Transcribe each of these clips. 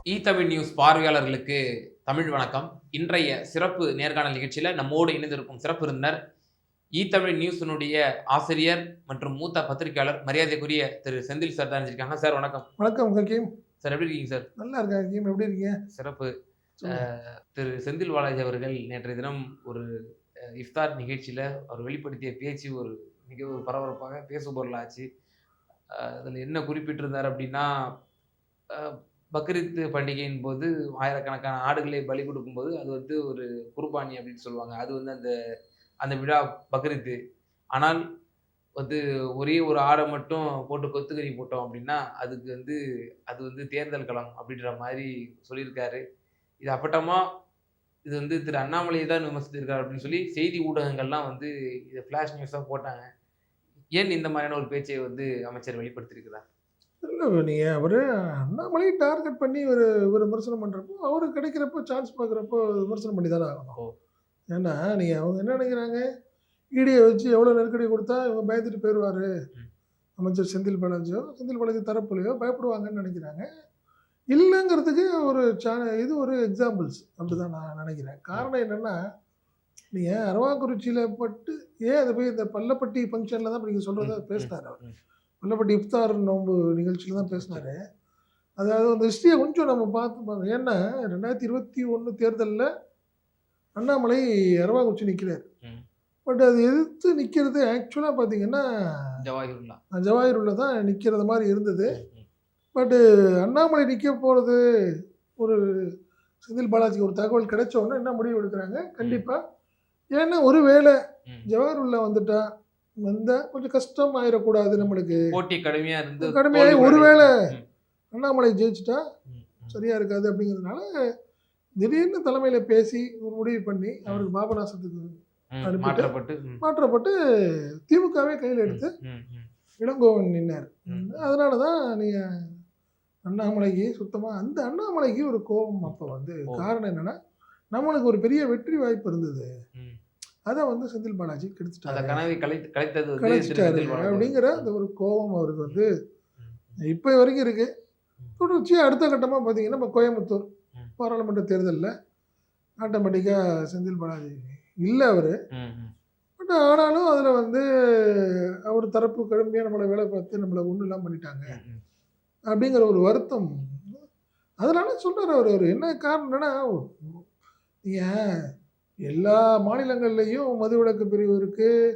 Tamil news பார்வையாளர்களுக்கு தமிழ் வணக்கம். இன்றைய சிறப்பு நேர்காணல் நிகழ்ச்சியில நம்மோடு இணைந்திருக்கும் சிறப்பு விருந்தினர் தமிழ் நியூஸினுடைய ஆசிரியர் மற்றும் மூத்த பத்திரிகையாளர் மரியாதைக்குரிய திரு செந்தில் சார் தான் இருக்காங்க. சார் வணக்கம். வணக்கம் ஹக்கீம். சார் எப்படி இருக்கீங்க சார்? நல்லா இருக்கேன் ஹக்கீம், எப்படி இருக்கீங்க? சிறப்பு. திரு செந்தில் பாலாஜி அவர்கள் நேற்றைய தினம் ஒரு இஃப்தார் நிகழ்ச்சியில அவர் வெளிப்படுத்திய பேச்சு ஒரு மிக ஒரு பரபரப்பாக பேசுபொருளாச்சு. அதில் என்ன குறிப்பிட்டிருந்தார் அப்படின்னா, பக்ரீத் பண்டிகையின் போது ஆயிரக்கணக்கான ஆடுகளை பலி கொடுக்கும்போது அது வந்து ஒரு குர்பானி அப்படின்னு சொல்லுவாங்க. அது வந்து அந்த அந்த விழா பக்ரீத்து. ஆனால் வந்து ஒரே ஒரு ஆடை மட்டும் போட்டு கொத்துக்கறி போட்டோம் அப்படின்னா அது வந்து தேர்தல் களம் அப்படின்ற மாதிரி சொல்லியிருக்காரு. இது அப்பட்டமா இது வந்து திரு அண்ணாமலையை தான் விமர்சித்திருக்காரு அப்படின்னு சொல்லி செய்தி ஊடகங்கள்லாம் வந்து இதை ஃப்ளாஷ் நியூஸாக போட்டாங்க. ஏன் இந்த மாதிரியான ஒரு பேச்சை வந்து அமைச்சர் வெளிப்படுத்தியிருக்கிறார்? இல்லை, நீங்கள் அவர் அண்ணாமலையை டார்கெட் பண்ணி ஒரு ஒரு விமர்சனம் பண்ணுறப்போ, அவருக்கு கிடைக்கிறப்போ சான்ஸ் பார்க்குறப்போ விமர்சனம் பண்ணி தானே ஆகணும். ஏன்னா நீங்கள் அவங்க என்ன நினைக்கிறாங்க, ஈடியை வச்சு எவ்வளோ நெருக்கடி கொடுத்தா இவங்க பயந்துட்டு போயிடுவார், அமைச்சர் செந்தில் பாலாஜி தரப்புலையோ பயப்படுவாங்கன்னு நினைக்கிறாங்க. இல்லைங்கிறதுக்கு ஒரு இது ஒரு எக்ஸாம்பிள்ஸ் அப்படி தான் நான் நினைக்கிறேன். காரணம் என்னென்னா, நீங்கள் அரவாக்குறிச்சியில் பட்டு அதை போய் இந்த பள்ளப்பட்டி ஃபங்க்ஷனில் தான் நீங்கள் சொல்கிறத பேசினார். அவர் பள்ளப்பட்டி இஃப்தார் நோன்பு நிகழ்ச்சியில் தான் பேசினார். அதாவது அந்த ஹிஸ்ட்ரியை கொஞ்சம் நம்ம பார்த்து, ஏன்னா 2021 தேர்தலில் அண்ணாமலை அரவாக்குறிச்சி நிற்கிறார். பட் அது எதிர்த்து நிற்கிறது ஆக்சுவலாக பார்த்தீங்கன்னா ஜவாஹிருல்லா தான் நிற்கிறது மாதிரி இருந்தது. பட்டு அண்ணாமலை நிற்க போகிறது ஒரு செந்தில் பாலாஜிக்கு ஒரு தகவல் கிடைச்ச உடனே என்ன முடிவு எடுக்கிறாங்க, கண்டிப்பாக. ஏன்னா ஒரு வேளை ஜவாஹிருல்லா வந்தால் கொஞ்சம் கஷ்டம் ஆயிடக்கூடாது, நம்மளுக்கு போட்டி கடுமையாக கடுமையாகி ஒருவேளை அண்ணாமலை ஜெயிச்சுட்டா சரியாக இருக்காது அப்படிங்கிறதுனால திடீர்னு தலைமையில் பேசி ஒரு முடிவு பண்ணி அவருக்கு பாபநாசத்துக்கு மாற்றப்பட்டு திமுகவே கையில் எடுத்து இளங்கோவன் நின்னார். அதனால தான் நீங்கள் அண்ணாமலைக்கு சுத்தமாக அந்த அண்ணாமலைக்கு ஒரு கோபம் அப்போ வந்து காரணம் என்னென்னா, நம்மளுக்கு ஒரு பெரிய வெற்றி வாய்ப்பு இருந்தது, அதை வந்து செந்தில் பாலாஜி கெடுத்துட்டாரு அப்படிங்கிற அந்த ஒரு கோபம் அவருக்கு வந்து இப்போ வரைக்கும் இருக்கு. தொடர்ச்சியாக அடுத்த கட்டமாக பார்த்தீங்கன்னா, நம்ம கோயம்புத்தூர் பாராளுமன்ற தேர்தலில் ஆட்டோமேட்டிக்காக செந்தில் பாலாஜி இல்லை அவர். பட் ஆனாலும் அதில் வந்து அவர் தரப்பு கடுமையாக நம்மளை வேலை பார்த்து நம்மளை ஒன்றும் இல்லாமல் பண்ணிட்டாங்க அப்படிங்கிற ஒரு வருத்தம். அதனால சொல்கிறார் அவர். என்ன காரணம் என்னன்னா, நீங்கள் எல்லா மாநிலங்கள்லேயும் மதுவிலக்கு பிரிவு இருக்குது,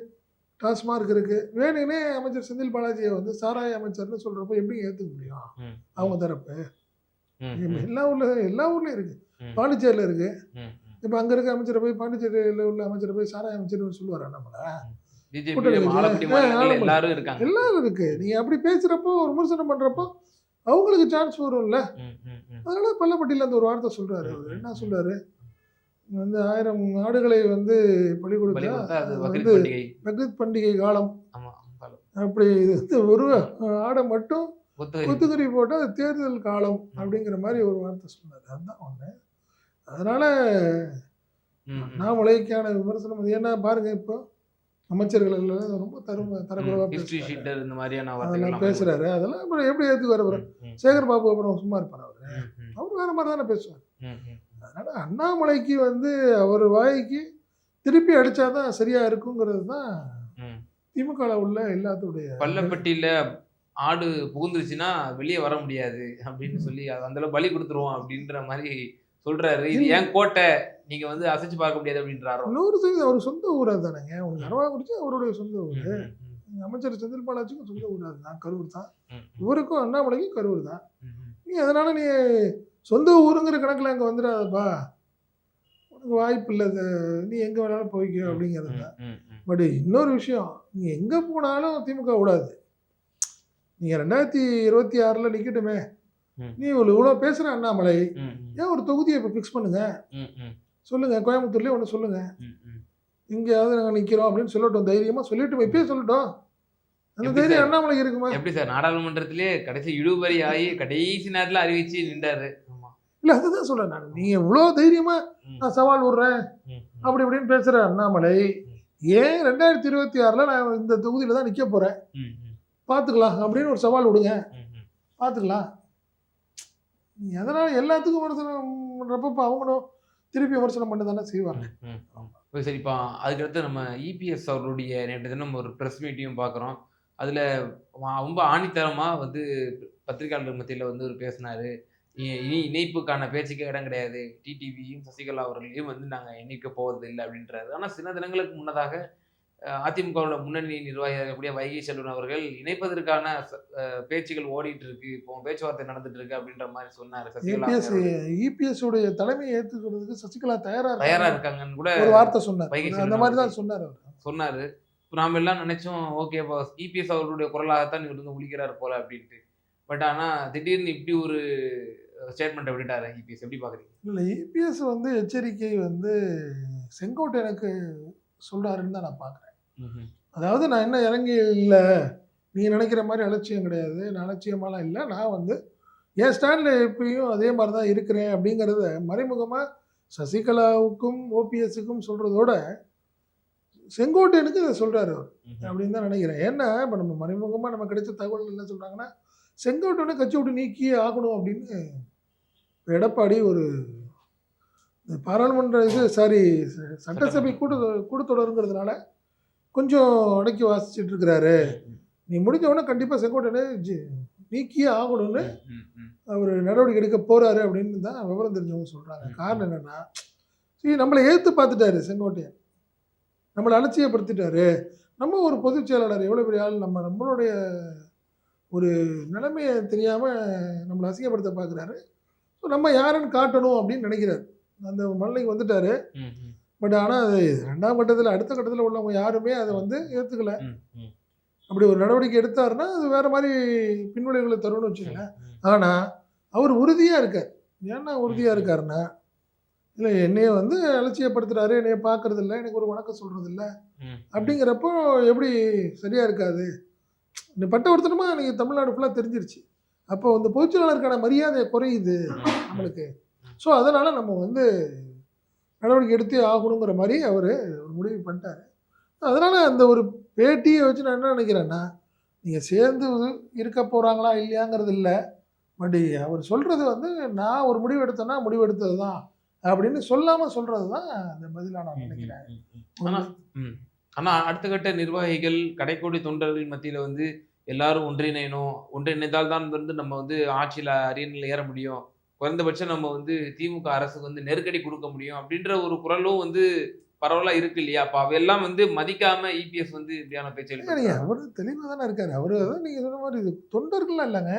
டாஸ்மார்க் இருக்குது. வேணுன்னே அமைச்சர் செந்தில் பாலாஜியை வந்து சாராய அமைச்சர்னு சொல்கிறப்போ எப்படி ஏற்றுக்க முடியும் அவங்க தரப்பு? எல்லா ஊர்லேயும் இருக்குது. பாண்டிச்சேரியில் இருக்குது. இப்போ அங்கே இருக்க அமைச்சரை போய் பாண்டிச்சேரியில் உள்ள அமைச்சரை போய் சாராய அமைச்சர்னு சொல்லுவாரா நம்மளை? எல்லாரும் இருக்கு. நீங்கள் அப்படி பேசுகிறப்போ ஒரு விமர்சனம் பண்ணுறப்போ அவங்களுக்கு சான்ஸ் வரும்ல. அதனால பள்ளப்பட்டியில் அந்த ஒரு வார்த்தை சொல்கிறாரு. அவர் என்ன சொல்கிறாரு, வந்து 1000 ஆடுகளை வந்து பலி கொடுத்தா வந்து பக்ரீத் பண்டிகை காலம், அப்படி இது ஒரு ஆடை மட்டும் கொத்துக்கறி போட்டால் அது தேர்தல் காலம் அப்படிங்கிற மாதிரி ஒரு வார்த்தை சொன்னார். அதுதான் ஒன்று. அதனால அண்ணாமலைக்கான விமர்சனம் அது. ஏன்னா பாருங்க, இப்போ அமைச்சர்கள் எல்லாம் ரொம்ப தரக்குறைவாக பேசுறாரு. அதெல்லாம் அப்புறம் எப்படி ஏற்றுக்குவார்? அப்புறம் சேகர் பாபு அப்புறம் சும்மா இருப்பார்? அவர் வேற மாதிரி தானே பேசுவார். அதனால அண்ணாமலைக்கு வந்து அவர் வாய்க்கு திருப்பி அடிச்சாதான் சரியா இருக்குங்கிறது தான் திமுக உள்ள எல்லாத்துடைய. பள்ளப்பட்டியில ஆடு புகுந்துருச்சுன்னா வெளியே வர முடியாது அப்படின்னு சொல்லி அந்த பலி கொடுத்துருவோம் அப்படின்ற மாதிரி சொல்றாரு. இது ஏன் கோட்டை, நீங்க வந்து அசைச்சு பார்க்க முடியாது அப்படின்றாரு. இன்னொரு செய்தி, அவர் சொந்த ஊரா தானேங்க. உங்களுக்கு அரவாக்குறிச்சி அவருடைய சொந்த ஊர். அமைச்சர் செந்தில் பாலாஜிக்கும் சொந்த ஊராது தான், கரூர் தான். இவருக்கும் அண்ணாமலைக்கும் கரூர் தான். நீ அதனால நீ சொந்த ஊருங்கிற கணக்கில் அங்கே வந்துடாதப்பா, உனக்கு வாய்ப்பு இல்லை, நீ எங்கே வேணாலும் போய்க்கோ அப்படிங்கிறது தான். பட் இன்னொரு விஷயம், நீ எங்கே போனாலும் திமுக விடாது. நீங்கள் 2026 நிற்கட்டுமே, நீ இவ்வளோ பேசுகிற அண்ணாமலை, ஏன் ஒரு தொகுதியை இப்போ ஃபிக்ஸ் பண்ணுங்க, சொல்லுங்க, கோயம்புத்தூர்லேயே ஒன்று சொல்லுங்க, இங்கேயாவது நாங்கள் நிற்கிறோம் அப்படின்னு சொல்லட்டும், தைரியமாக சொல்லிட்டு இப்பயே சொல்லட்டும். அந்த தைரியம் அண்ணாமலை இருக்குமா? எப்படி சார் நாடாளுமன்றத்திலே கடைசி இழுபறி ஆகி கடைசி நேரத்தில் அறிவிச்சு நின்றாரு. இல்லை, அதுதான் சொல்கிறேன் நான். நீங்கள் இவ்வளோ தைரியமாக நான் சவால் விடுறேன் அப்படி இப்படின்னு பேசுகிற அண்ணாமலை, ஏன் 2026 நான் இந்த தொகுதியில் தான் நிற்க போகிறேன், பார்த்துக்கலாம் அப்படின்னு ஒரு சவால் விடுங்க, பார்த்துக்கலாம். எதனால் எல்லாத்துக்கும் விமர்சனம் பண்ணுறப்ப அவங்களும் திருப்பி விமர்சனம் பண்ண தானே செய்வாங்க. சரி, இப்போ அதுக்கடுத்து நம்ம இபிஎஸ் அவர்களுடைய நேற்று தினம் ஒரு ப்ரெஸ் மீட்டையும் பார்க்குறோம். அதில் ரொம்ப ஆணித்தரமாக வந்து பத்திரிகையாளர்கள் மத்தியில் வந்து ஒரு பேசினார். இனி இணைப்புக்கான பேச்சுக்கே இடம் கிடையாது. டிடிவியும் சசிகலா அவர்களையும் வந்து நாங்கள் இணைக்க போவது இல்லை அப்படின்றாரு. ஆனால் சில தினங்களுக்கு முன்னதாக அதிமுகவோட முன்னணி நிர்வாகியாக இருக்கக்கூடிய வைகை செல்வன் அவர்கள் இணைப்பதற்கான பேச்சுகள் ஓடிட்டு இருக்கு, இப்போ பேச்சுவார்த்தை நடந்துட்டு இருக்கு அப்படின்ற மாதிரி சொன்னாரு. சசிகலா இபிஎஸ் உடைய தலைமையை ஏற்றுக்கிறதுக்கு சசிகலா தயாரா இருக்காங்கன்னு கூட ஒரு வார்த்தை சொன்னார். வைகை அந்த மாதிரி தான் சொன்னாரு. இப்போ நாம எல்லாம் நினைச்சோம், ஓகே இபிஎஸ் அவர்களுடைய குரலாகத்தான் இவர் வந்து ஒழிக்கிறார் போல அப்படின்ட்டு. பட் ஆனா திடீர்னு இப்படி ஒரு ஸ்டேட்மெண்ட்டை விட்டுட்டாரு இபிஎஸ். எப்படி பாக்குறீங்க? இல்லை, இபிஎஸ் வந்து எச்சரிக்கை வந்து செங்கோட்டையனுக்கு சொல்றாருன்னு தான் நான் பார்க்குறேன். அதாவது நான் என்ன இறங்கி இல்லை, நீங்கள் நினைக்கிற மாதிரி அலட்சியம் கிடையாது, நான் அலட்சியமாலாம் இல்லை, நான் வந்து என் ஸ்டாண்டில் எப்பயும் அதே மாதிரி தான் இருக்கிறேன் அப்படிங்கிறத மறைமுகமாக சசிகலாவுக்கும் ஓபிஎஸ்ஸுக்கும் சொல்கிறதோட செங்கோட்டையனுக்கு இதை சொல்கிறாரு அவர் அப்படின்னு தான் நினைக்கிறேன். ஏன்னா இப்போ நம்ம மறைமுகமாக நம்ம கிடைச்ச தகவல் என்ன சொல்கிறாங்கன்னா, செங்கோட்டையனை கட்சி விட்டு நீக்கியே ஆகணும் அப்படின்னு எடப்பாடி ஒரு பாராளுமன்ற சட்டசபை கூட்டத்தொடருங்கிறதுனால கொஞ்சம் அடக்கி வாசிச்சுட்டு இருக்கிறாரு. நீ முடிஞ்சவொடனே கண்டிப்பாக செங்கோட்டையனை நீக்கியே ஆகணும்னு அவர் நடவடிக்கை எடுக்க போகிறாரு அப்படின்னு தான் விவரம் தெரிஞ்சவங்க சொல்கிறாங்க. காரணம் என்னென்னா, நம்மளை ஏற்று பார்த்துட்டாரு செங்கோட்டையன், நம்மளை அலட்சியப்படுத்திட்டாரு. நம்ம ஒரு பொதுச் செயலாளர் எவ்வளோ பெரிய ஆள், நம்மளுடைய ஒரு நிலைமையை தெரியாமல் நம்மளை அசிங்கப்படுத்த பார்க்குறாரு. ஸோ நம்ம யாருன்னு காட்டணும் அப்படின்னு நினைக்கிறாரு. அந்த மல்லைக்கு வந்துட்டாரு. பட் ஆனால் அது ரெண்டாம் கட்டத்தில் அடுத்த கட்டத்தில் உள்ளவங்க யாருமே அதை வந்து ஏற்றுக்கல. அப்படி ஒரு நடவடிக்கை எடுத்தாருன்னா அது வேற மாதிரி பின்விளைவுகளை தரும்னு வச்சுக்கோங்க. ஆனால் அவர் உறுதியாக இருக்கார். ஏன்னா உறுதியாக இருக்காருன்னா, இல்லை என்னைய வந்து அலட்சியப்படுத்துறாரு, என்னைய பார்க்கறது இல்லை, எனக்கு ஒரு வணக்கம் சொல்றது இல்லை அப்படிங்கிறப்போ எப்படி சரியா இருக்காது. இந்த பட்டவர்த்தனமா நீங்கள் தமிழ்நாடு ஃபுல்லாக தெரிஞ்சிருச்சு. அப்போ அந்த பொதுச்செயலாளருக்கான மரியாதை குறையுது நம்மளுக்கு. ஸோ அதனால் நம்ம வந்து நடவடிக்கை எடுத்தே ஆகணுங்கிற மாதிரி அவர் ஒரு முடிவு பண்ணிட்டார். அதனால் அந்த ஒரு பேட்டியை வச்சு நான் என்ன நினைக்கிறேன்னா, நீங்கள் சேர்ந்து இருக்க போகிறாங்களா இல்லையாங்கிறது இல்லை. பட் அவர் சொல்கிறது வந்து நான் ஒரு முடிவு எடுத்தேன்னா முடிவு எடுத்தது தான் அப்படின்னு சொல்லாமல் சொல்கிறது தான் அந்த பதிலாக நான் நினைக்கிறேன். ஆனால் அடுத்த கட்ட நிர்வாகிகள் கடைக்கோடி தொண்டர்கள் மத்தியில் வந்து எல்லாரும் ஒன்றிணையணும், ஒன்றிணைந்தால் தான் வந்து நம்ம வந்து ஆட்சியில் அரியணையில் ஏற முடியும், குறைந்தபட்சம் நம்ம வந்து திமுக அரசுக்கு வந்து நெருக்கடி கொடுக்க முடியும் அப்படின்ற ஒரு குரலும் வந்து பரவலாக இருக்கு இல்லையா? அப்போ அவையெல்லாம் வந்து மதிக்காம இபிஎஸ் வந்து இப்படியான பேச்சுகள். அவர் தெளிவாக தானே இருக்காரு. அவர் அதான் நீங்கள் சொன்ன மாதிரி இது தொண்டர்கள்லாம் இல்லைங்க,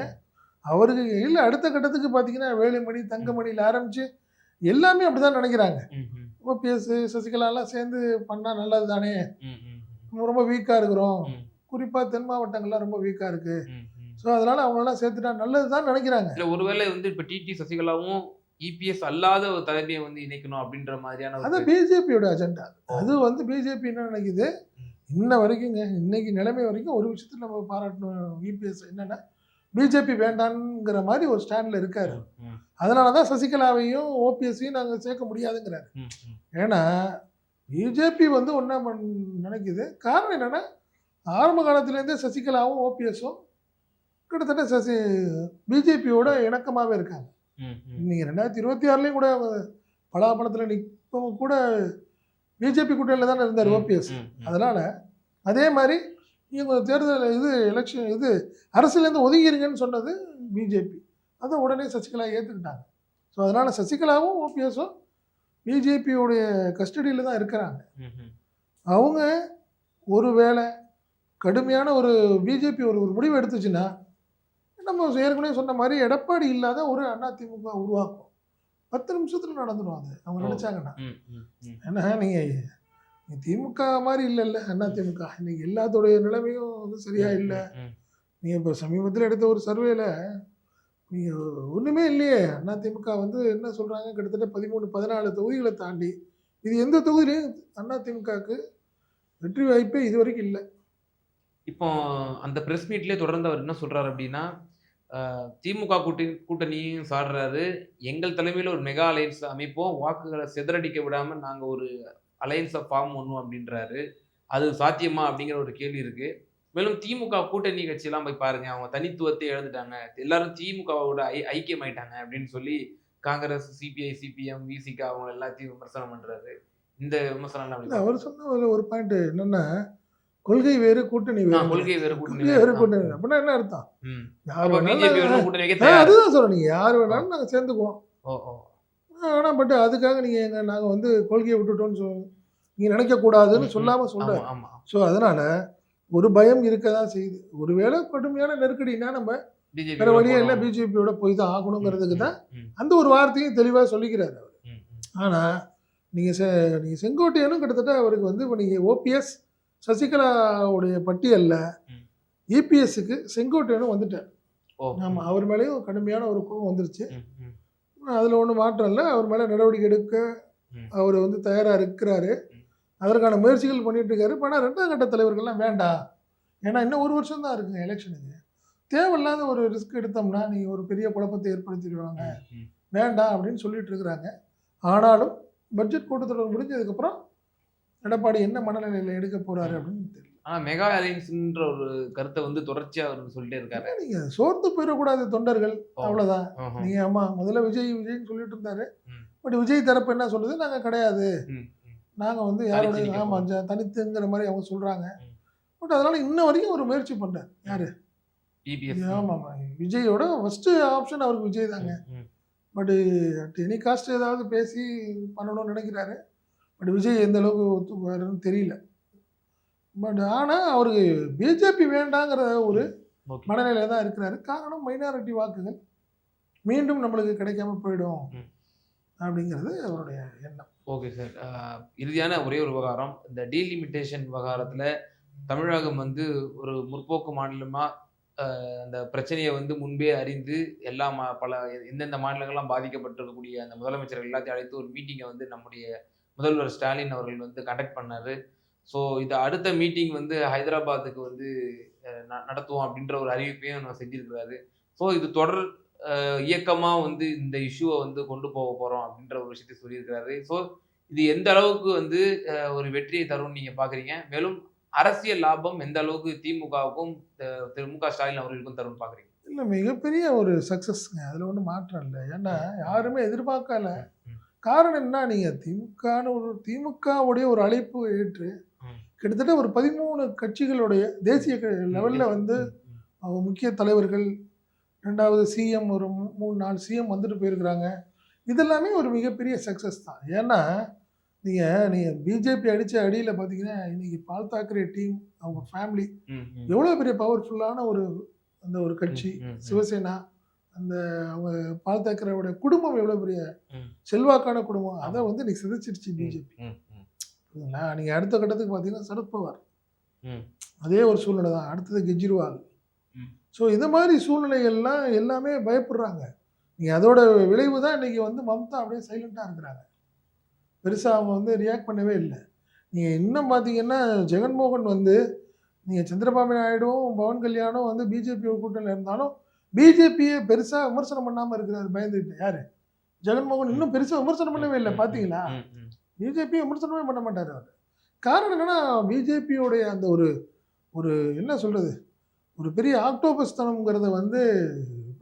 அவருக்கு இல்லை. அடுத்த கட்டத்துக்கு பார்த்தீங்கன்னா வேலுமணி தங்கமணியில் ஆரம்பித்து எல்லாமே அப்படி தான் நினைக்கிறாங்க. ஓபிஎஸ் சசிகலாலாம் சேர்ந்து பண்ணால் நல்லது தானே, ரொம்ப வீக்காக இருக்கிறோம், குறிப்பாக தென் மாவட்டங்கள்லாம் ரொம்ப வீக்காக இருக்குது, ஸோ அதனால் அவங்களெல்லாம் சேர்த்துட்டா நல்லது தான் நினைக்கிறாங்க. இல்லை ஒருவேளை வந்து இப்போ டிடி சசிகலாவும் இபிஎஸ் அல்லாத ஒரு தலைமையை வந்து இணைக்கணும் அப்படின்ற மாதிரியான அது பிஜேபியோட அஜெண்டா. அது வந்து பிஜேபி என்ன நினைக்குது இன்ன வரைக்குங்க, இன்னைக்கு நிலைமை வரைக்கும் ஒரு விஷயத்தில் நம்ம பாராட்டணும். இபிஎஸ் என்னென்னா பிஜேபி வேண்டாங்கிற மாதிரி ஒரு ஸ்டாண்டில் இருக்காரு. அதனால தான் சசிகலாவையும் ஓபிஎஸ்ஸையும் நாங்கள் சேர்க்க முடியாதுங்கிறாரு. ஏன்னா பிஜேபி வந்து ஒன்றா நினைக்குது. காரணம் என்னென்னா, ஆரம்ப காலத்துலேருந்தே சசிகலாவும் ஓபிஎஸும் கிட்டத்தட்ட பிஜேபியோட இணக்கமாகவே இருக்காங்க. நீங்கள் 2026 கூட பலாபலத்தில் நிற்பவங்க கூட பிஜேபி கூட்டணியில் தானே இருந்தார் ஓபிஎஸ். அதனால் அதே மாதிரி இவங்க தேர்தல் எலெக்ஷன் அரசியலேருந்து ஒதுங்கிருங்கன்னு சொன்னது பிஜேபி. அதை உடனே சசிகலா ஏற்றுக்கிட்டாங்க. ஸோ அதனால் சசிகலாவும் ஓபிஎஸும் பிஜேபியோடைய கஸ்டடியில் தான் இருக்கிறாங்க. அவங்க ஒரு வேளை கடுமையான ஒரு பிஜேபி ஒரு முடிவு எடுத்துச்சுன்னா, நம்ம ஏற்கனவே சொன்ன மாதிரி எடப்பாடி இல்லாத ஒரு அதிமுக உருவாக்கும். 10 நிமிஷத்தில் நடந்துடும் அது அவங்க நினச்சாங்கன்னா. ஏன்னா நீங்கள் திமுக மாதிரி இல்லைல்ல அதிமுக. இன்னைக்கு எல்லாத்தோடைய நிலைமையும் வந்து சரியா இல்லை. நீங்கள் இப்போ சமீபத்தில் எடுத்த ஒரு சர்வேல நீங்கள் ஒன்றுமே இல்லையே. அதிமுக வந்து என்ன சொல்கிறாங்க, கிட்டத்தட்ட 13-14 தொகுதிகளை தாண்டி இது எந்த தொகுதியிலையும் அதிமுகவுக்கு வெற்றி வாய்ப்பே இது வரைக்கும் இல்லை. இப்போ அந்த ப்ரெஸ் மீட்லேயே தொடர்ந்து அவர் என்ன சொல்கிறார் அப்படின்னா, திமுக கூட்டணியும் சாடுறாரு, எங்கள் தலைமையில் ஒரு மெகா அலையன்ஸ் அமைப்போம், வாக்குகளை சிதறடிக்க விடாமல் நாங்கள் ஒரு அலையன்ஸை ஃபார்ம் பண்ணுவோம் அப்படின்றாரு. அது சாத்தியமா அப்படிங்கிற ஒரு கேள்வி இருக்குது. மேலும் திமுக கூட்டணி கட்சியெல்லாம் போய் பாருங்க. அவங்க தனித்துவத்தை இழந்துட்டாங்க. எல்லாரும் திமுகவோட ஐக்கியமாயிட்டாங்க அப்படின்னு சொல்லி காங்கிரஸ், சிபிஐ, சிபிஎம், விசிக அவங்க எல்லாத்தையும் விமர்சனம் பண்றாரு. இந்த விமர்சனம்லாம் எப்படி இல்ல அவர் பார்க்குறீங்க? சொன்ன ஒரு பாயிண்ட் என்னன்னா, கொள்கை வேறு, கூட்டணி வேறுங்கிறாரு. கொள்கை வேறு, கூட்டணி கொள்கை வேறு. வேறு, கூட்டணி வேறு. அப்படின்னா என்ன அர்த்தம்? ம். யார் அப்ப வேணாலும் பிஜேபி நாங்க கூட்டணி வைக்க தயார். அதுதான் சொல்றேன். நீங்க யார் வேணாலும் நாங்க சேர்ந்துக்குவோம். ஓ, ஓ. ஆனா பட் அதுக்காக நாங்க வந்து கொள்கையை விட்டுட்டோம்னு நீங்க நினைக்கக்கூடாதுன்னு சொல்லாம ஆமா, சொல்றாரு. ஆமா. ஸோ அதனால ஒரு பயம் இருக்க தான் செய்யுது. ஒருவேளை கடுமையான நெருக்கடினா நம்ம பிஜேபி வேற வழியே இல்லை, பிஜேபியோட போய் தான் ஆகணுங்கிறதுக்கு தான் அந்த ஒரு வார்த்தையும் தெளிவாக சொல்லிக்கிறாரு அவர். ஆனால் நீங்கள் செங்கோட்டையனும் கிட்டத்தட்ட அவருக்கு வந்து இப்போ நீங்கள் ஓபிஎஸ் சசிகலாவுடைய பட்டியலில் இபிஎஸ்க்கு செங்கோட்டையனும் வந்துட்டார். ஆமாம், அவர் மேலேயும் கடுமையான ஒரு கோவம் வந்துருச்சு. அதில் ஒன்றும் மாற்றம் இல்லை. அவர் மேலே நடவடிக்கை எடுக்க அவர் வந்து தயாராக இருக்கிறாரு. அதற்கான முயற்சிகள் பண்ணிட்டு இருக்காரு. ஆனால் 2ஆம் கட்ட தலைவர்கள்லாம் வேண்டாம், ஏன்னா இன்னும் ஒரு வருஷம் தான் இருக்குங்க எலெக்ஷனுக்கு. தேவையில்லாத ஒரு ரிஸ்க் எடுத்தோம்னா நீங்கள் ஒரு பெரிய குழப்பத்தை ஏற்படுத்திடுவாங்க, வேண்டாம் அப்படின்னு சொல்லிட்டு இருக்கிறாங்க. ஆனாலும் பட்ஜெட் கூட்டத்தொடர் முடிஞ்சதுக்கப்புறம் எடப்பாடி என்ன மனநிலையில் எடுக்க போறாரு அப்படின்னு தெரியல. ஆனால் மெகா அலைன்ஸ்ன்ற ஒரு கருத்தை வந்து தொடர்ச்சியாக அவர் சொல்லிட்டே இருக்காரு. நீங்கள் சோர்த்து போயிடக்கூடாது தொண்டர்கள், அவ்வளோதான். நீங்கள் ஆமாம் முதல்ல விஜய்ன்னு சொல்லிட்டு இருந்தாரு. பட் விஜய் தரப்பு என்ன சொல்லுது, நாங்கள் கிடையாது, நாங்கள் வந்து யாரோட ஆமாம் தனித்துங்கிற மாதிரி அவங்க சொல்கிறாங்க. பட் அதனால இன்ன வரைக்கும் ஒரு முயற்சி பண்ணார். யாரு? ஆமாம், விஜயோட ஃபர்ஸ்ட் ஆப்ஷன் அவருக்கு விஜய் தாங்க. பட் அட் எனி காஸ்ட் ஏதாவது பேசி பண்ணணும்னு நினைக்கிறாரு. பட் விஜய் எந்த அளவுக்கு ஒத்துக்குவாருன்னு தெரியல. பட் ஆனால் அவருக்கு பிஜேபி வேண்டாங்கிற ஒரு மனநிலையில் தான் இருக்கிறாரு. காரணம் மைனாரிட்டி வாக்குகள் மீண்டும் நம்மளுக்கு கிடைக்காம போயிடும் அப்படிங்கிறது அவருடைய எண்ணம். ஓகே சார், இறுதியான ஒரே ஒரு விவகாரம், இந்த டீலிமிட்டேஷன் விவகாரத்தில் தமிழகம் வந்து ஒரு முற்போக்கு மாநிலமாக அந்த பிரச்சனையை வந்து முன்பே அறிந்து எல்லா பல எந்தெந்த மாநிலங்கள்லாம் பாதிக்கப்பட்டிருக்கக்கூடிய அந்த முதலமைச்சர்கள் எல்லாத்தையும் அழைத்து ஒரு மீட்டிங்கை வந்து நம்முடைய முதல்வர் ஸ்டாலின் அவர்கள் வந்து கண்டக்ட் பண்ணார். ஸோ இது அடுத்த மீட்டிங் வந்து ஹைதராபாத்துக்கு வந்து நடத்துவோம் அப்படின்ற ஒரு அறிவிப்பையும் நான் செஞ்சிருக்கிறாரு. ஸோ இது தொடர் இயக்கமாக வந்து இந்த இஷ்யூவை வந்து கொண்டு போக போகிறோம் அப்படின்ற ஒரு விஷயத்தை சொல்லியிருக்கிறாரு. ஸோ இது எந்த அளவுக்கு வந்து ஒரு வெற்றியை தரும்னு நீங்கள் பார்க்குறீங்க? மேலும் அரசியல் லாபம் எந்த அளவுக்கு திமுகவுக்கும் திரு மு க ஸ்டாலின் அவர்களுக்கும் தரும்னு பார்க்குறீங்க? இல்லை, மிகப்பெரிய ஒரு சக்ஸஸ்ங்க, அதில் ஒன்றும் மாற்றம் இல்லை. ஏன்னா யாருமே எதிர்பார்க்கல. காரணம் என்ன, நீங்கள் திமுகவுடைய ஒரு அழைப்பு ஏற்று கிட்டத்தட்ட ஒரு 13 கட்சிகளுடைய தேசிய லெவலில் வந்து முக்கிய தலைவர்கள், 2வது சிஎம், ஒரு 3-4 சிஎம் வந்துட்டு போயிருக்கிறாங்க. இதெல்லாமே ஒரு மிகப்பெரிய சக்ஸஸ் தான். ஏன்னா நீங்கள் பிஜேபி அடித்த அடியில் பார்த்தீங்கன்னா இன்னைக்கு பால் தாக்கரே டீம், அவங்க ஃபேமிலி எவ்வளோ பெரிய பவர்ஃபுல்லான அந்த ஒரு கட்சி. சிவசேனா, அந்த அவங்க பால் தாக்கரேவோட குடும்பம் எவ்வளோ பெரிய செல்வாக்கான குடும்பம், அதை வந்து இன்னைக்கு சிதைச்சிருச்சு பிஜேபி. புரியுதுங்களா? நீங்கள் அடுத்த கட்டத்துக்கு பார்த்தீங்கன்னா சரத்பவார், அதே ஒரு சூழ்நிலை தான். அடுத்தது கெஜ்ரிவால். ஸோ இந்த மாதிரி சூழ்நிலைகள்லாம் எல்லாமே பயப்படுறாங்க. நீங்கள் அதோட விளைவு தான் இன்றைக்கி வந்து மம்தா அப்படியே சைலண்ட்டாக இருக்கிறாங்க. பெருசாக அவங்க வந்து ரியாக்ட் பண்ணவே இல்லை. நீங்கள் இன்னும் பார்த்தீங்கன்னா ஜெகன்மோகன் வந்து நீங்கள் சந்திரபாபு நாயுடும் பவன் கல்யாணும் வந்து பிஜேபி கூட்டணியில் இருந்தாலும் பிஜேபியை பெருசாக விமர்சனம் பண்ணாமல் இருக்கிறாரு, பயந்துட்டு. யார்? ஜெகன்மோகன் இன்னும் பெருசாக விமர்சனம் பண்ணவே இல்லை. பார்த்தீங்களா? பிஜேபியை விமர்சனமே பண்ண மாட்டார் அவர். காரணம் என்னென்னா பிஜேபியோடைய அந்த ஒரு என்ன சொல்கிறது, ஒரு பெரிய ஆக்டோபஸ் தனம்ங்கிறத வந்து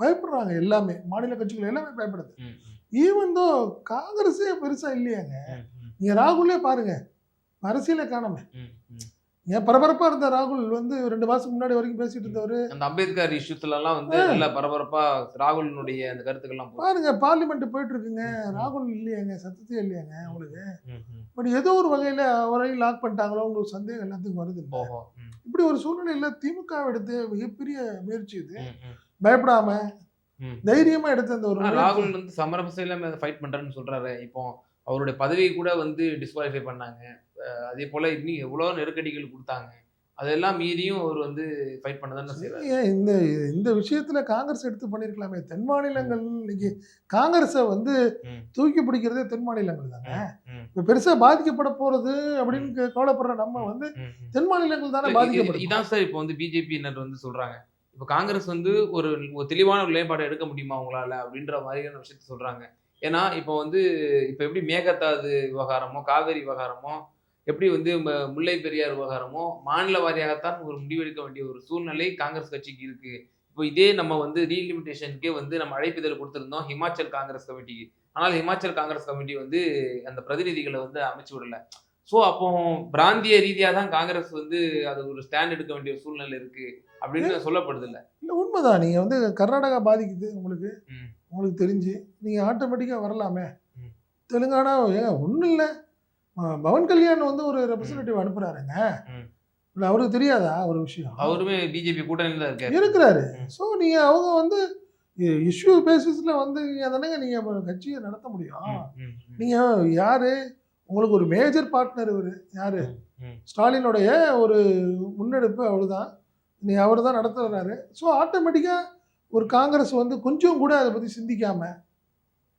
பயப்படுறாங்க. எல்லாமே மாநில கட்சிகள் எல்லாமே பயப்படுது. ஈவன் தோ காங்கிரஸே பெருசாக இல்லையாங்க. நீங்கள் ராகுலே பாருங்க, அரசியலே காணாம. ஏன் பரபரப்பாக இருந்த ராகுல் வந்து 2 மாதத்துக்கு முன்னாடி வரைக்கும் பேசிட்டு இருந்தவர். அந்த அம்பேத்கர் இஷ்யூஸ்லாம் வந்து நல்ல பரபரப்பாக ராகுலினுடைய அந்த கருத்துக்கள்லாம் பாருங்க, பார்லிமெண்ட் போயிட்டு இருக்குங்க, ராகுல் இல்லையாங்க, சத்தத்தே இல்லையாங்க உங்களுக்கு. பட் ஏதோ ஒரு வகையில் அவரையும் லாக் பண்ணிட்டாங்களோ உங்களுக்கு சந்தேகம் எல்லாத்துக்கும் வருது. இப்படி ஒரு சூழ்நிலையில் திமுக எடுத்து மிகப்பெரிய முயற்சி இது. பயப்படாம தைரியமா எடுத்த அந்த ஒரு ராகுல் வந்து சமரசம் ஃபைட் பண்றேன்னு சொல்றாரு. இப்போ அவருடைய பதவியை கூட வந்து டிஸ்குவாலிஃபை பண்ணாங்க. அதே போல இன்னும் எவ்வளோ நெருக்கடிகள் கொடுத்தாங்க. அதெல்லாம் மீறியும் அவர் வந்து ஃபைட் பண்ண தானே செய்வார். இந்த விஷயத்துல காங்கிரஸ் எடுத்து பண்ணியிருக்கலாமே. தென் மாநிலங்கள் இன்னைக்கு காங்கிரஸை வந்து தூக்கி பிடிக்கிறதே தென் மாநிலங்கள் தானே. இப்போ பெருசா பாதிக்கப்பட போறது அப்படின்னு கவலைப்படுற நம்ம வந்து தென் மாநிலங்கள் தானே பாதிக்கப்படும். இதான் சார் இப்போ வந்து பிஜேபியினர் வந்து சொல்றாங்க, இப்போ காங்கிரஸ் வந்து ஒரு தெளிவான ஒரு நிலைப்பாடு எடுக்க முடியுமா உங்களால அப்படின்ற மாதிரியான விஷயத்த சொல்றாங்க. ஏன்னா இப்போ வந்து இப்போ எப்படி மேகதாது விவகாரமோ காவேரி விவகாரமோ எப்படி வந்து முல்லை பெரியார் விவகாரமோ மாநில வாரியாகத்தான் ஒரு முடிவெடுக்க வேண்டிய ஒரு சூழ்நிலை காங்கிரஸ் கட்சிக்கு இருக்கு. இப்போ இதே நம்ம வந்து டீலிமிட்டேஷனுக்கே வந்து நம்ம அழைப்பிதழ் கொடுத்திருந்தோம் ஹிமாச்சல் காங்கிரஸ் கமிட்டிக்கு. ஆனால் ஹிமாச்சல் காங்கிரஸ் கமிட்டி வந்து அந்த பிரதிநிதிகளை வந்து அமைச்சு விடல. ஸோ அப்போ பிராந்திய ரீதியா தான் காங்கிரஸ் வந்து அது ஒரு ஸ்டாண்ட் எடுக்க வேண்டிய சூழ்நிலை இருக்கு அப்படின்னு சொல்லப்படுது இல்ல. இல்லை உண்மைதான். நீங்கள் வந்து கர்நாடகா பாதிக்குது உங்களுக்கு ம். உங்களுக்கு தெரிஞ்சு நீங்கள் ஆட்டோமேட்டிக்காக வரலாமே. ம். தெலுங்கானா ஏங்க ஒன்றும் இல்லை, பவன் கல்யாண் வந்து ஒரு ரெப்ரசன்டேட்டிவ் அனுப்புகிறாருங்க. ம். இல்லை அவருக்கு தெரியாதா ஒரு விஷயம்? அவருமே பிஜேபி கூட்டணியில் தான் இருக்காரு. இருக்கிறாரு. ம். ஸோ நீங்கள் அவங்க வந்து இஷ்யூ பேசிஸில் வந்து நீங்கள் தானேங்க நீங்கள் கட்சியை நடத்த முடியும். ம், ம், ம். நீங்கள் யார் உங்களுக்கு ஒரு மேஜர் பார்ட்னர் இவர் யார்? ம். ஸ்டாலினுடைய ஒரு முன்னெடுப்பு அவ்வளோதான். நீ அவர் தான் நடத்துகிறாரு. ஸோ ஆட்டோமேட்டிக்காக ஒரு காங்கிரஸ் வந்து கொஞ்சம் கூட அதை பற்றி சிந்திக்காமல்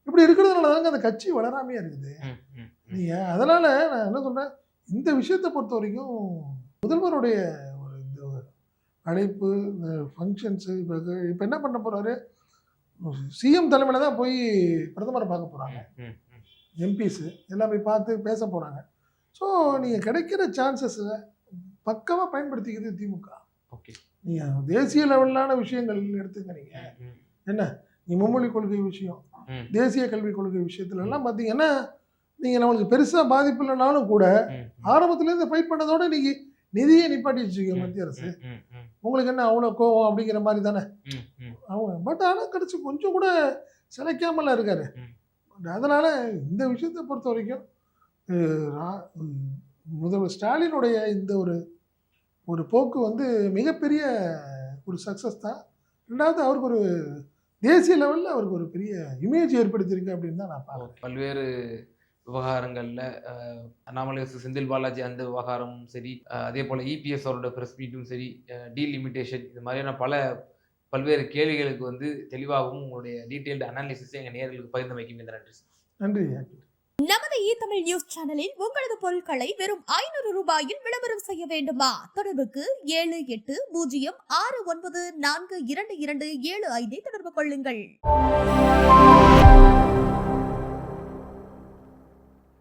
இப்படி இருக்கிறதுனால தாங்க அந்த கட்சி வளராமையே இருக்குது. ம், ம், ம். நீங்கள் அதனால் நான் என்ன சொல்கிறேன், இந்த விஷயத்தை பொறுத்த வரைக்கும் முதல்வருடைய ஒரு இந்த அழைப்பு, இந்த ஃபங்க்ஷன்ஸு இப்போ என்ன பண்ண போகிறாரு, சிஎம் தலைமையில் தான் போய் பிரதமரை பார்க்க போகிறாங்க. ம், ம். எம்பிஸு எல்லாம் போய் பார்த்து பேச போகிறாங்க. ஸோ நீங்கள் கிடைக்கிற சான்சஸை பக்காவாக பயன்படுத்திக்குது திமுக. ஓகே. நீங்கள் தேசிய லெவலிலான விஷயங்கள் எடுத்துக்க நீங்கள் ம், என்ன, நீ மும்மொழி கொள்கை விஷயம், ம். தேசிய கல்விக் கொள்கை விஷயத்துலலாம் பார்த்தீங்கன்னா நீங்கள் நம்மளுக்கு பெருசாக பாதிப்பு இல்லைனாலும் கூட ம், ஆரம்பத்துலேருந்து ஃபைட் பண்ணதோட நீங்கள் நிதியை நிப்பாட்டி வச்சுக்கோ மத்திய அரசு. ம், ம், உங்களுக்கு என்ன அவ்வளோ கோவம் அப்படிங்கிற மாதிரி தானே ம், ம். அவங்க. பட் ஆனால் கிடச்சி கொஞ்சம் கூட சிலைக்காமலாம் இருக்காரு. ம். அதனால் இந்த விஷயத்தை பொறுத்த வரைக்கும் முதல்வர் ஸ்டாலினுடைய இந்த ஒரு ஒரு போக்கு வந்து மிகப்பெரிய ஒரு சக்ஸஸ் தான். ரெண்டாவது அவருக்கு ஒரு தேசிய லெவலில் அவருக்கு ஒரு பெரிய இமேஜ் ஏற்படுத்தியிருக்கு அப்படின்னு தான் நான் பார்க்குறேன். பல்வேறு விவகாரங்கள்ல அண்ணாமலை செந்தில் பாலாஜி அந்த விவகாரமும் சரி, அதே போல இபிஎஸ் அவரோட பிரஸ் மீட்டும் சரி, டீலிமிட்டேஷன் இது மாதிரியான பல்வேறு கேள்விகளுக்கு வந்து தெளிவாகவும் உங்களுடைய டீட்டெயில்டு அனாலிசிஸை எங்கள் நேயர்களுக்கு பகிர்ந்தமைக்கும் இந்த நன்றி சார். நன்றி. நமது தமிழ் நியூஸ் சேனலில் உங்களது பொருட்களை வெறும் 500 ரூபாயில் விளம்பரம் செய்ய வேண்டுமா? தொடர்புக்கு 7806942275 தொடர்பு கொள்ளுங்கள்.